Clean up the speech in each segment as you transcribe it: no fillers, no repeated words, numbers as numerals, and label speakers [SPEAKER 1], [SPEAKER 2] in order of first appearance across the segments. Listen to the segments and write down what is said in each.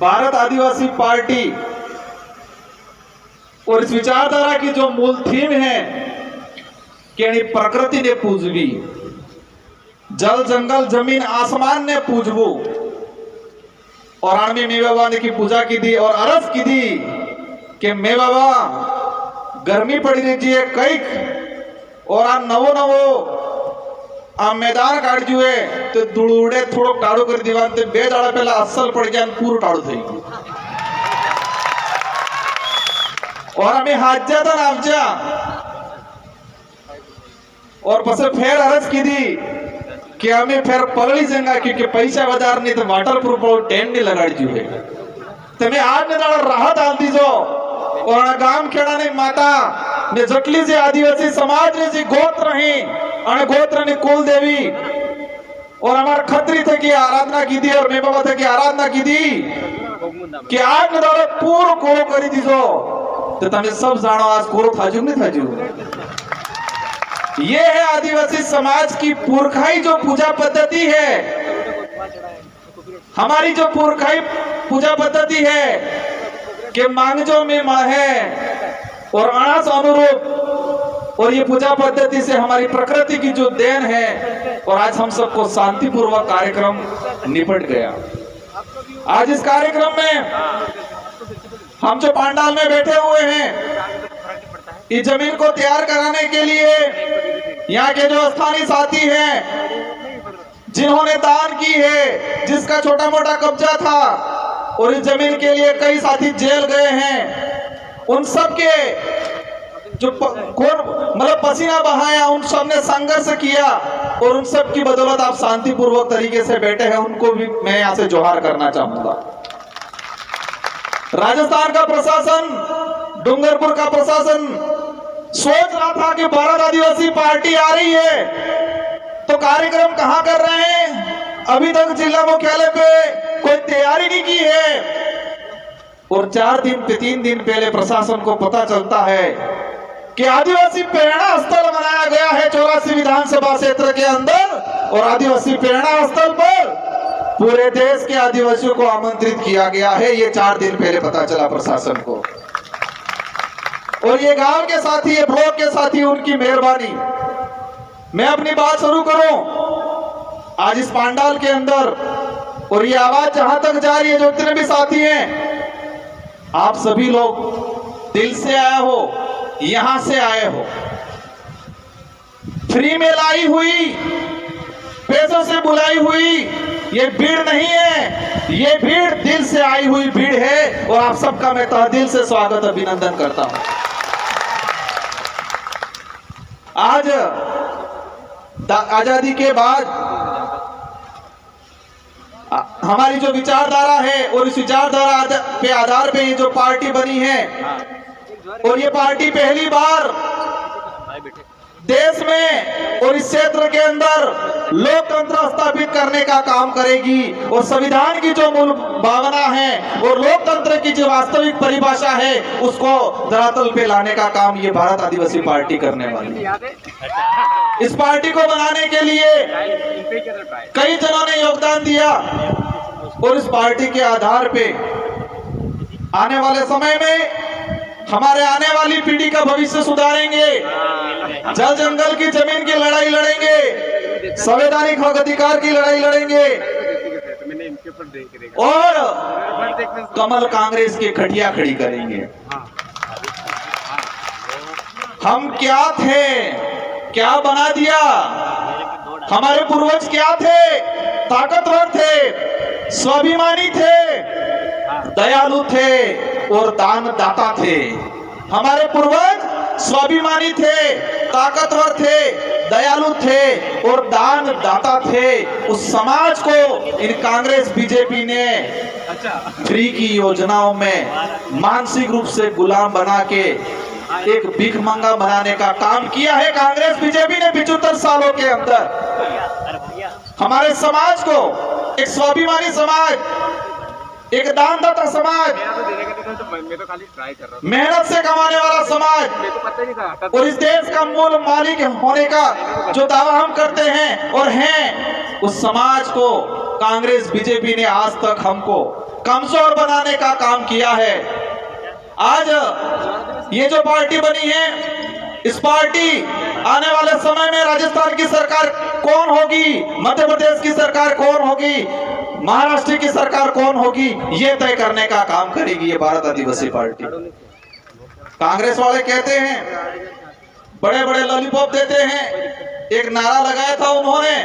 [SPEAKER 1] भारत आदिवासी party और इस विचारधारा की जो मूल थीम है कि प्रकृति ने पूजवी, जल जंगल जमीन आसमान ने पूजवो, और आने मे बाबा ने की पूजा की थी और अरज की थी कि मे बाबा गर्मी पड़ी रही है कई और आ नवो नवो आ मैदान काट जुए तो दुड़ुड़े थोड़ो टाड़ो कर दीवान ते बे दाड़ा पहला असल पड़ गया पूरा टाड़ो થઈ ગયું और हमें हाजा था नामचा और बस फिर अरज की थी कि हमें फिर पगड़ी जंगा क्योंकि पैसा बाजार नहीं तो वाटर प्रूफ टेंट नहीं लगाड़ जू है तो मैं आज ने दाड़ा राहत आल दीजो और गांव खेड़ा ने माता ने जटली से आदिवासी समाज ने जी गोत्र रही અને ગોત્રની કુલ દેવી और हमारे खत्री थे की आराधना की थी और मैं बाबा थे की आराधना की थी कि आज ने दाड़े पूरो कोरो करी दीजो तो तमे सब जानो आज कोरो थाजू नहीं थाजू। ये है आदिवासी समाज की पुरखाई जो पूजा पद्धति है, हमारी जो पुरखाई पूजा पद्धति है कि मांगजो में मां है और अनास अनुरूप, और ये पूजा पद्धति से हमारी प्रकृति की जो देन है और आज हम सबको शांतिपूर्वक कार्यक्रम निपट गया। आज इस कार्यक्रम में हम जो पंडाल में बैठे हुए हैं इस जमीन को तैयार कराने के लिए यहाँ के जो स्थानीय साथी हैं जिन्होंने दान की है, जिसका छोटा मोटा कब्जा था और इस जमीन के लिए कई साथी जेल गए हैं, उन सब के जो मतलब पसीना बहाया उन सब ने संघर्ष किया और उन सब की बदौलत आप शांतिपूर्वक तरीके से बैठे हैं, उनको भी मैं यहाँ से जोहार करना चाहूंगा। राजस्थान का प्रशासन, डूंगरपुर का प्रशासन सोच रहा था कि भारत आदिवासी पार्टी आ रही है तो कार्यक्रम कहां कर रहे हैं, अभी तक जिला मुख्यालय पे कोई तैयारी नहीं की है। और 3 दिन पहले प्रशासन को पता चलता है कि आदिवासी प्रेरणा स्थल बनाया गया है 84 विधानसभा क्षेत्र के अंदर और आदिवासी प्रेरणा स्थल पर पूरे देश के आदिवासियों को आमंत्रित किया गया है। ये 4 दिन पहले पता चला प्रशासन को, और ये गांव के साथी, ये ब्लॉक के साथी, उनकी मेहरबानी। मैं अपनी बात शुरू करूं आज इस पंडाल के अंदर, और ये आवाज जहां तक जा रही है, जो जितने भी साथी हैं, आप सभी लोग दिल से आए हो, यहां से आए हो, फ्री में लाई हुई, पैसों से बुलाई हुई ये भीड़ नहीं है, ये भीड़ दिल से आई हुई भीड़ है और आप सबका मैं तहे दिल से स्वागत अभिनंदन करता हूं। आज आजादी के बाद हमारी जो विचारधारा है और इस विचारधारा पे आधार पे ये जो पार्टी बनी है, और ये पार्टी पहली बार देश में और इस क्षेत्र के अंदर लोकतंत्र स्थापित करने का काम करेगी, और संविधान की जो मूल भावना है और लोकतंत्र की जो वास्तविक परिभाषा है उसको धरातल पे लाने का काम ये भारत आदिवासी पार्टी करने वाली है। इस पार्टी को बनाने के लिए कई जनों ने योगदान दिया और इस पार्टी के आधार पे आने वाले समय में हमारे आने वाली पीढ़ी का भविष्य सुधारेंगे, जल जंगल की जमीन की लड़ाई लड़ेंगे, संवैधानिक हक अधिकार की लड़ाई लड़ेंगे और कमल कांग्रेस की खटिया खड़ी करेंगे। हम क्या थे, क्या बना दिया, हमारे पूर्वज क्या थे, ताकतवर थे, स्वाभिमानी थे, दयालु थे और दानदाता थे। हमारे पूर्वज स्वाभिमानी थे, ताकतवर थे, दयालु थे और दानदाता थे। उस समाज को इन कांग्रेस बीजेपी ने फ्री की योजनाओं में मानसिक रूप से गुलाम बना के एक भिखमंगा बनाने का काम किया है। कांग्रेस बीजेपी ने 75 सालों के अंदर हमारे समाज को एक स्वाभिमानी समाज, एक दानदाता समाज, मैं तो खाली ट्राई कर रहा हूं, मेहनत से कमाने वाला समाज, मेरे को पता नहीं था, और इस देश का मूल मालिक होने का जो दावा हम करते हैं और हैं, उस समाज को कांग्रेस बीजेपी ने आज तक हमको कमजोर बनाने का काम किया है। आज ये जो पार्टी बनी है, इस पार्टी आने वाले समय में राजस्थान की सरकार कौन होगी, मध्य प्रदेश की सरकार कौन होगी, महाराष्ट्र की सरकार कौन होगी, ये तय करने का काम करेगी ये भारत आदिवासी पार्टी। कांग्रेस वाले कहते हैं, बड़े बड़े लॉलीपॉप देते हैं। एक नारा लगाया था उन्होंने,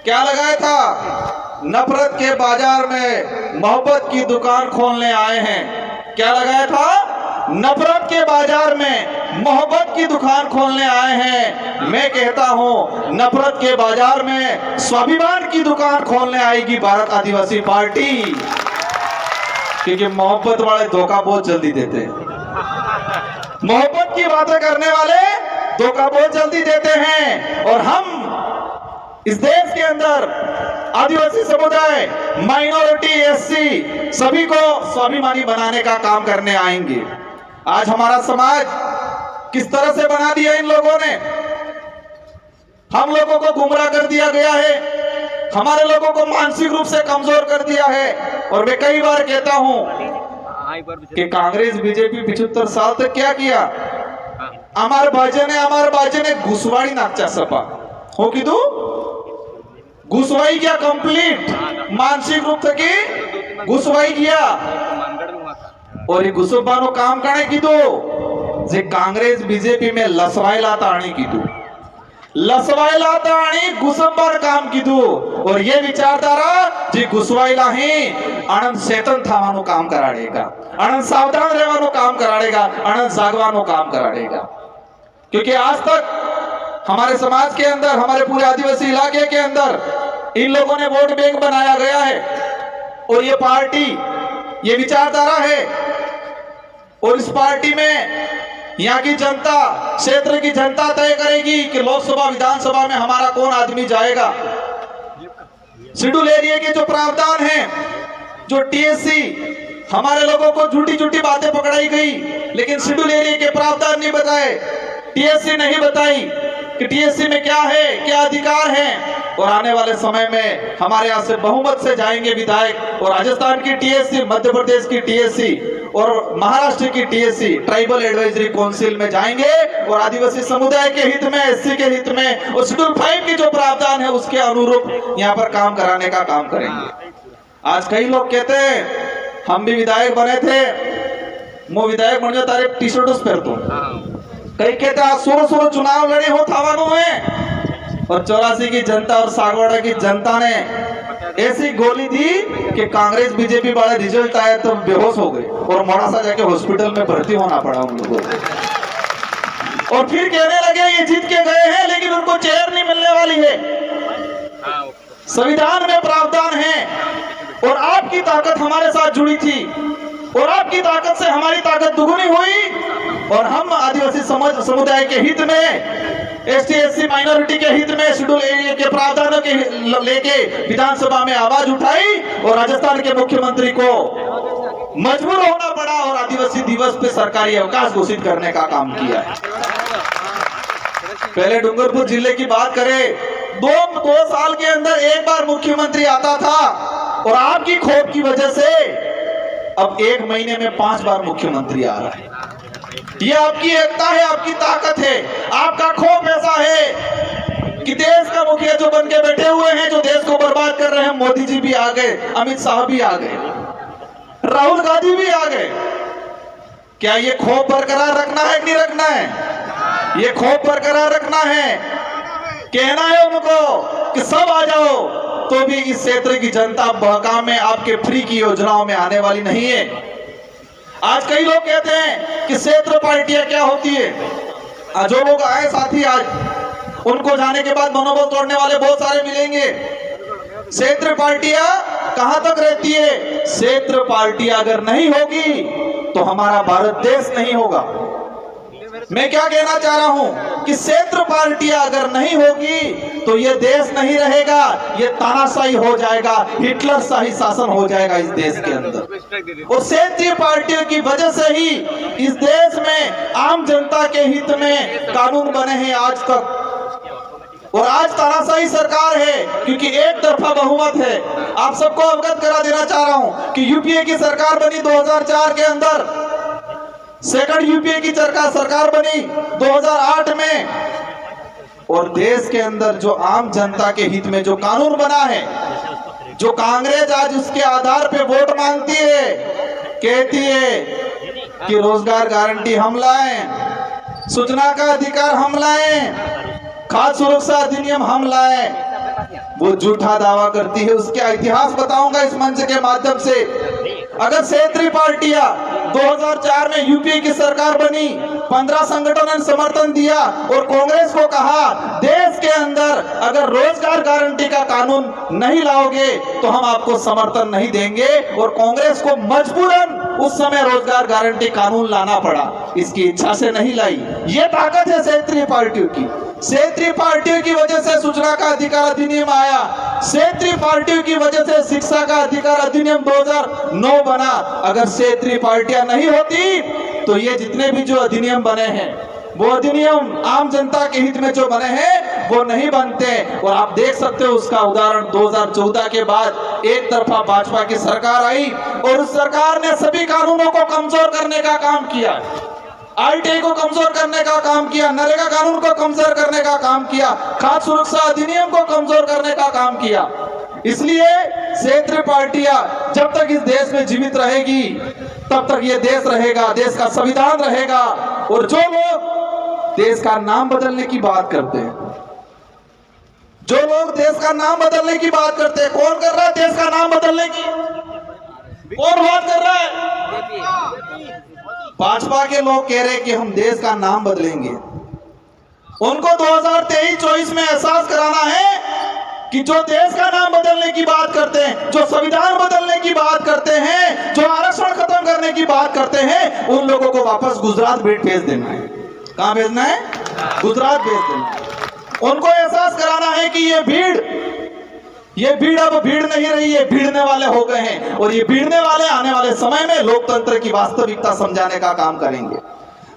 [SPEAKER 1] क्या लगाया था? नफरत के बाजार में मोहब्बत की दुकान खोलने आए हैं। क्या लगाया था? नफरत के बाजार में मोहब्बत की दुकान खोलने आए हैं। मैं कहता हूं, नफरत के बाजार में स्वाभिमान की दुकान खोलने आएगी भारत आदिवासी पार्टी, क्योंकि मोहब्बत वाले धोखा बहुत जल्दी देते हैं। मोहब्बत की बातें करने वाले धोखा बहुत जल्दी देते हैं। और हम इस देश के अंदर आदिवासी समुदाय, माइनॉरिटी, एससी सभी को स्वाभिमानी बनाने का काम करने आएंगे। आज हमारा समाज किस तरह से बना दिया इन लोगों ने, हम लोगों को गुमराह कर दिया गया है, हमारे लोगों को मानसिक रूप से कमजोर कर दिया है। और मैं कई बार कहता हूं कि कांग्रेस बीजेपी 75 साल तक क्या किया? अमर बाजे ने घुसवाड़ी नाचा सपा हो कि तू घुसवाई किया, कंप्लीट मानसिक रूप से की घुसवाई किया। और ये घुसबानो काम करने की तो जे कांग्रेस बीजेपी में लसवायला ताणी की तू लसवायला ताणी घुसबार काम की तू। और ये विचारधारा जे घुसवायला ही आनंद चेतन थावानो काम कराड़ेगा, आनंद सावधान रहवानो काम कराड़ेगा, आनंद जागवानो काम कराड़ेगा। क्योंकि आज तक हमारे समाज के अंदर, हमारे पूरे आदिवासी इलाके के अंदर इन लोगों ने वोट बैंक बनाया गया है। और ये पार्टी, ये विचारधारा है। और इस पार्टी में यहाँ की जनता, क्षेत्र की जनता तय करेगी कि लोकसभा विधानसभा में हमारा कौन आदमी जाएगा। शेड्यूल एरिया के जो प्रावधान हैं, जो टीएससी, हमारे लोगों को झूठी झूठी बातें पकड़ाई गई, लेकिन शेड्यूल एरिया के प्रावधान नहीं बताए, टीएससी नहीं बताई कि टीएससी में क्या है, क्या अधिकार है। और आने वाले समय में हमारे यहाँ से बहुमत से जाएंगे विधायक, और राजस्थान की टीएससी, मध्य प्रदेश की टीएससी और महाराष्ट्र की टीएससी ट्राइबल एडवाइजरी काउंसिल में जाएंगे और आदिवासी समुदाय के हित में, एससी के हित में और शेड्यूल 5 की जो प्रावधान है उसके अनुरूप यहाँ पर काम कराने का काम करेंगे। आज कई लोग कहते हैं हम भी विधायक बने थे, मैं विधायक बन जाता तारे टी शर्ट पहनता हूँ। कई कहते हैं सोरो चुनाव लड़े हो थावानो है। और 84 की जनता और सागवाड़ा की जनता ने ऐसी गोली दी कि कांग्रेस बीजेपी वाले रिजल्ट आए तो बेहोश हो गए और मोड़ासा जाके हॉस्पिटल में भर्ती होना पड़ा उन लोगों को। और फिर कहने लगे ये जीत के गए हैं लेकिन उनको चेयर नहीं मिलने वाली है। संविधान में प्रावधान है और आपकी ताकत हमारे साथ जुड़ी थी और आपकी ताकत से हमारी ताकत दुगुनी हुई। और हम आदिवासी समुदाय के हित में, एसटी एससी माइनॉरिटी के हित में शेड्यूल एरिया के प्रावधानों के लेके विधानसभा में आवाज उठाई और राजस्थान के मुख्यमंत्री को मजबूर होना पड़ा और आदिवासी दिवस पे सरकारी अवकाश घोषित करने का काम किया है। पहले डूंगरपुर जिले की बात करें, दो साल के अंदर एक बार मुख्यमंत्री आता था और आपकी खोप की वजह से अब 1 महीने में 5 बार मुख्यमंत्री आ रहा है। ये आपकी एकता है, आपकी ताकत है, आपका खौफ ऐसा है कि देश का मुखिया जो बन के बैठे हुए हैं, जो देश को बर्बाद कर रहे हैं, मोदी जी भी आ गए, अमित शाह भी आ गए, राहुल गांधी भी आ गए। क्या ये खौफ बरकरार रखना है कि नहीं रखना है? ये खौफ बरकरार रखना है, कहना है उनको कि सब आ जाओ, तो भी इस क्षेत्र की जनता बहकाम में आपके फ्री की योजनाओं में आने वाली नहीं है। आज कई लोग कहते हैं कि क्षेत्र पार्टियां क्या होती है। जो लोग आए साथी आज, उनको जाने के बाद मनोबल तोड़ने वाले बहुत सारे मिलेंगे। क्षेत्र पार्टियां कहां तक रहती है? क्षेत्र पार्टियां अगर नहीं होगी तो हमारा भारत देश नहीं होगा। मैं क्या कहना चाह रहा हूं कि क्षेत्र पार्टियां अगर नहीं होगी तो ये देश नहीं रहेगा, ये तानाशाही हो जाएगा, हिटलर शाही शासन हो जाएगा इस देश के अंदर। और क्षेत्रीय पार्टियों की वजह से ही इस देश में आम जनता के हित में कानून बने हैं आज तक। और आज तानाशाही सरकार है क्योंकि एक तरफा बहुमत है। आप सबको अवगत करा देना चाह रहा हूं कि यूपीए की सरकार बनी 2004 के अंदर, सेकंड यूपीए की सरकार बनी 2008 में, और देश के अंदर जो आम जनता के हित में जो कानून बना है, जो कांग्रेस आज उसके आधार पे वोट मांगती है, कहती है कि रोजगार गारंटी हम लाएं, सूचना का अधिकार हम लाएं, खाद्य सुरक्षा अधिनियम हम लाएं, वो झूठा दावा करती है। उसका इतिहास बताऊंगा इस मंच के माध्यम से। अगर क्षेत्रीय पार्टियां 2004 में यूपीए की सरकार बनी, 15 संगठनों ने समर्थन दिया और कांग्रेस को कहा देश के अंदर अगर रोजगार गारंटी का कानून नहीं लाओगे तो हम आपको समर्थन नहीं देंगे, और कांग्रेस को मजबूरन उस समय रोजगार गारंटी कानून लाना पड़ा, इसकी इच्छा से नहीं लाई। ये ताकत है क्षेत्रीय पार्टियों की। क्षेत्रीय पार्टियों की वजह से सूचना का अधिकार अधिनियम आया, क्षेत्रीय पार्टियों की वजह से शिक्षा का अधिकार अधिनियम 2009 बना। अगर क्षेत्रीय पार्टियां नहीं होती तो ये जितने भी जो अधिनियम बने हैं, वो अधिनियम आम जनता के हित में जो बने हैं वो नहीं बनते। और आप देख सकते हो उसका उदाहरण 2014 के बाद एक तरफा भाजपा की सरकार आई और उस सरकार ने सभी कानूनों को कमजोर करने का काम किया, आईटी को कमजोर करने का काम किया, नरेगा कानून को कमजोर करने का काम किया, खाद्य सुरक्षा अधिनियम को कमजोर करने का काम किया। इसलिए क्षेत्रीय पार्टियां जब तक इस देश में जीवित रहेगी तब तक ये देश रहेगा, देश का संविधान रहेगा। और जो लोग देश का नाम बदलने की बात करते हैं, जो लोग देश का नाम बदलने की बात करते हैं, कौन कर रहा है देश का नाम बदलने की? कौन बात कर रहा है? भाजपा के लोग कह रहे हैं कि हम देश का नाम बदलेंगे। उनको 2023-24 में एहसास कराना है कि जो देश का नाम बदलने की बात करते हैं, जो संविधान बदलने की बात करते हैं, जो आरक्षण खत्म करने की बात करते हैं, उन लोगों को वापस गुजरात भेज देना है। कहां भेजना है? गुजरात भेज देना है। उनको एहसास कराना है कि ये भीड़ अब भीड़ नहीं रही है, भीड़ने वाले हो गए हैं, और ये भीड़ने वाले आने वाले समय में लोकतंत्र की वास्तविकता समझाने का काम करेंगे।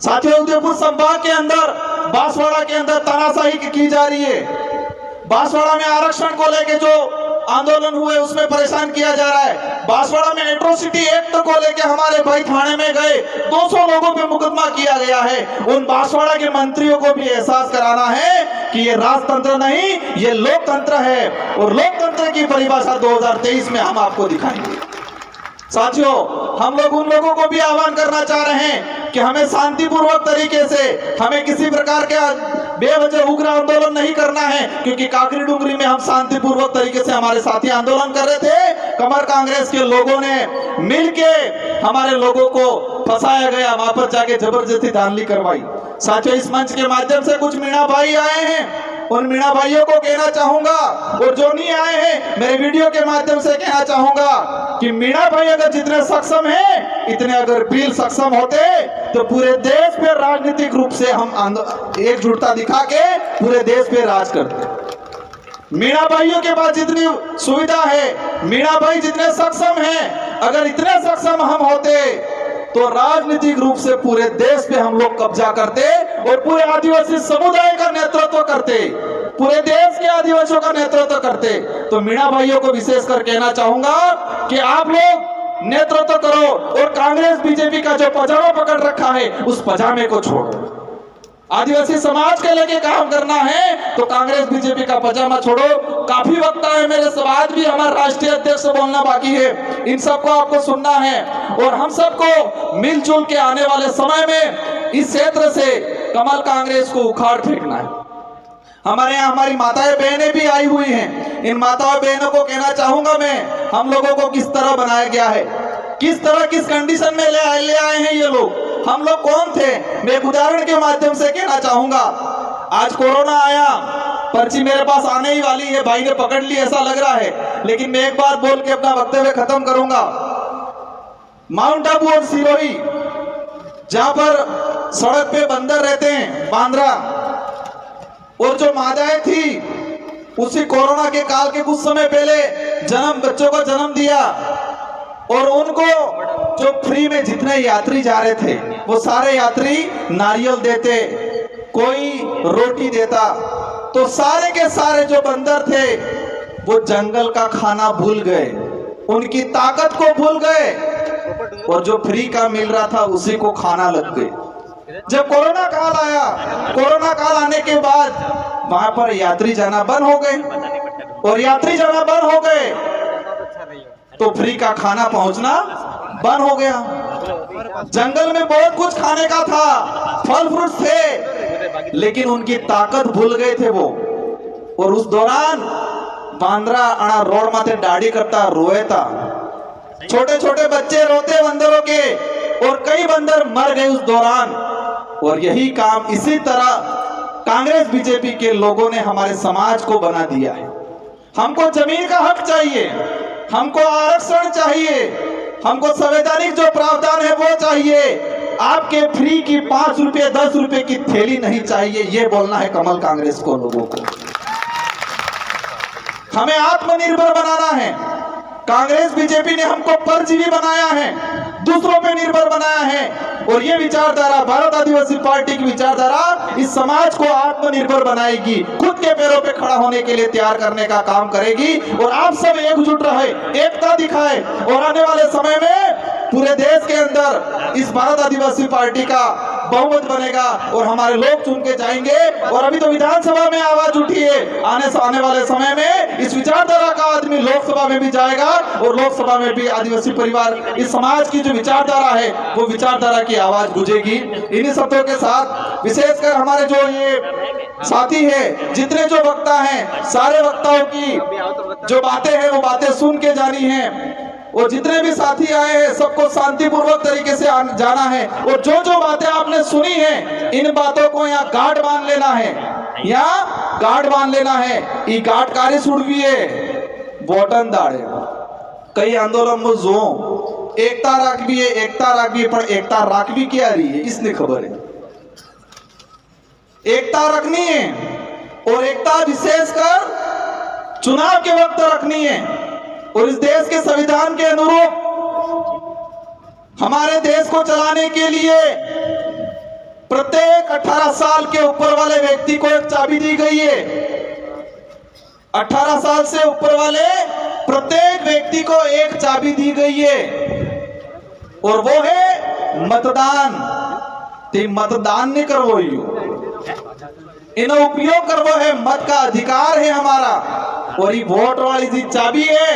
[SPEAKER 1] साथियों, उदयपुर संभाग के अंदर बांसवाड़ा के अंदर तानाशाही की जा रही है। बांसवाड़ा में आरक्षण को लेके जो आंदोलन हुए उसमें परेशान किया जा रहा है। बांसवाड़ा में एट्रोसिटी एक्ट को लेके हमारे भाई थाने में गए, 200 लोगों पे मुकदमा किया गया है। उन बांसवाड़ा के मंत्रियों को भी एहसास कराना है कि ये राजतंत्र नहीं, ये लोकतंत्र है, और लोकतंत्र की परिभाषा 2023 में हम आपको दिखाएंगे। साथियों, हम लोग उन लोगों को भी आह्वान करना चाह रहे हैं कि हमें शांतिपूर्वक तरीके से, हमें किसी प्रकार के बेवजह उग्र आंदोलन नहीं करना है, क्योंकि काकरी डुंगरी में हम शांतिपूर्वक तरीके से हमारे साथी आंदोलन कर रहे थे। कमर कांग्रेस के लोगों ने मिलके हमारे लोगों को फंसाया गया, वहां पर जाके जबरदस्ती धांधली करवाई। साथियों, इस मंच के माध्यम से कुछ मीणा भाई आए हैं, उन मीणा भाइयों को कहना चाहूंगा, और जो नहीं आए हैं मेरे वीडियो के माध्यम से कहना चाहूंगा कि मीणा भाई अगर जितने सक्षम हैं, इतने अगर बिल सक्षम होते तो पूरे देश पे राजनीतिक रूप से हम एकजुटता दिखा के पूरे देश पे राज करते। मीणा भाइयों के पास जितनी सुविधा है, मीणा भाई जितने सक्षम हैं, अगर इतने सक्षम हम होते तो राजनीतिक रूप से पूरे देश पे हम लोग कब्जा करते और पूरे आदिवासी समुदाय का नेतृत्व करते, पूरे देश के आदिवासियों का नेतृत्व करते। तो मीणा भाइयों को विशेषकर कहना चाहूंगा कि आप लोग नेतृत्व करो, और कांग्रेस बीजेपी का जो पजामा पकड़ रखा है उस पजामे को छोड़ो। आदिवासी समाज के लेके काम करना है तो कांग्रेस बीजेपी का पजामा छोड़ो। काफी वक्त है मेरे, आज भी हमारा राष्ट्रीय अध्यक्ष बोलना बाकी है, इन सबको आपको सुनना है, और हम सबको मिलजुल के आने वाले समय में इस क्षेत्र से कमल कांग्रेस को उखाड़ फेंकना है। हमारे यहाँ हमारी माताएं बहनें भी आई हुई हैं, इन माताओं बहनों को कहना चाहूंगा मैं, हम लोगों को किस तरह बनाया गया है, किस तरह किस कंडीशन में ले आए हैं ये लोग, हम लोग कौन थे। मैं एक उदाहरण के माध्यम से कहना चाहूंगा। आज कोरोना आया, पर्ची मेरे पास आने ही वाली है, भाई ने पकड़ ली ऐसा लग रहा है, लेकिन मैं एक बार बोल के अपना वक्तव्य खत्म करूंगा। माउंट आबू और सिरोही, जहां पर सड़क पे बंदर रहते हैं, बांद्रा, और जो मादाएं थी उसी कोरोना के काल के कुछ समय पहले बच्चों को जन्म दिया, और उनको जो फ्री में जितने यात्री जा रहे थे वो सारे यात्री नारियल देते, कोई रोटी देता, तो सारे के सारे जो बंदर थे वो जंगल का खाना भूल गए, उनकी ताकत को भूल गए और जो फ्री का मिल रहा था उसी को खाना लग गए। जब कोरोना काल आया, कोरोना काल आने के बाद वहां पर यात्री जाना बंद हो गए और यात्री जाना बंद हो गए तो फ्री का खाना पहुंचना बंद हो गया। जंगल में बहुत कुछ खाने का था, फल फ्रूट थे, लेकिन उनकी ताकत भूल गए थे वो। और उस दौरान बांद्रा अणा रोड माथे दाढ़ी करता रोए था, छोटे छोटे बच्चे रोते बंदरों के और कई बंदर मर गए उस दौरान। और यही काम इसी तरह कांग्रेस बीजेपी के लोगों ने हमारे समाज को बना दिया है। हमको जमीन का हक चाहिए, हमको आरक्षण चाहिए, हमको संवैधानिक जो प्रावधान है वो चाहिए। आपके फ्री की 5 रुपए 10 रुपए की थैली नहीं चाहिए, ये बोलना है कमल कांग्रेस को, लोगों को। हमें आत्मनिर्भर बनाना है। कांग्रेस बीजेपी ने हमको परजीवी बनाया है, दूसरों पे निर्भर बनाया है। और ये विचारधारा, भारत आदिवासी पार्टी की विचारधारा इस समाज को आत्मनिर्भर बनाएगी, खुद के पैरों पे खड़ा होने के लिए तैयार करने का काम करेगी। और आप सब एकजुट रहे, एकता दिखाए और आने वाले समय में पूरे देश के अंदर इस भारत आदिवासी पार्टी का बहुमत बनेगा और हमारे लोग चुन के जाएंगे। और अभी तो विधानसभा में आवाज उठी है, आने वाले समय में इस विचारधारा का आदमी लोकसभा में भी जाएगा और लोकसभा में भी आदिवासी परिवार, इस समाज की जो विचारधारा है वो विचारधारा की आवाज गूंजेगी। इन्हीं शब्दों के साथ विशेषकर हमारे जो ये साथी है, जितने जो वक्ता हैं, सारे वक्ताओं की जो बातें हैं वो बातें सुन के जानी है। और जितने भी साथी आए हैं सबको शांतिपूर्वक तरीके से जाना है। और जो जो बातें आपने सुनी है, इन बातों को यहाँ गांठ बांध लेना है, यहाँ गांठ बांध लेना है। ये गांठ कार्य सुड़विए बोटन दाड़े कई आंदोलन में जो एकता राखवी है, एकता राखवी, पर एकता राखवी क्या रही है इसने खबर है। एकता रखनी है और एकता विशेषकर चुनाव के वक्त रखनी है। और इस देश के संविधान के अनुरूप हमारे देश को चलाने के लिए प्रत्येक 18 साल के ऊपर वाले व्यक्ति को एक चाबी दी गई है। 18 साल से ऊपर वाले प्रत्येक व्यक्ति को एक चाबी दी गई है और वो है मतदान। ते मतदान नहीं करवो, इन्हें उपयोग करवो है, मत का अधिकार है हमारा। और ये वोट वाली जी चाबी है,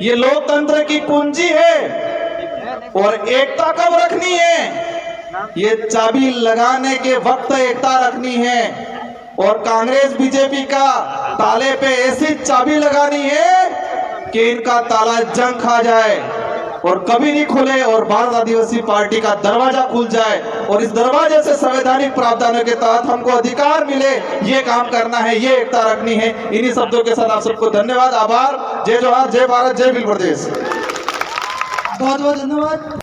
[SPEAKER 1] ये लोकतंत्र की कुंजी है। और एकता कब रखनी है, ये चाबी लगाने के वक्त एकता रखनी है। और कांग्रेस बीजेपी का ताले पे ऐसी चाबी लगानी है कि इनका ताला जंग खा जाए और कभी नहीं खुले और भारत आदिवासी पार्टी का दरवाजा खुल जाए। और इस दरवाजे से संवैधानिक प्रावधानों के तहत हमको अधिकार मिले, ये काम करना है, ये एकता रखनी है। इन्हीं शब्दों के साथ आप सबको धन्यवाद, आभार। जय जोहार, जय भारत, जय भील प्रदेश।
[SPEAKER 2] बहुत बहुत धन्यवाद।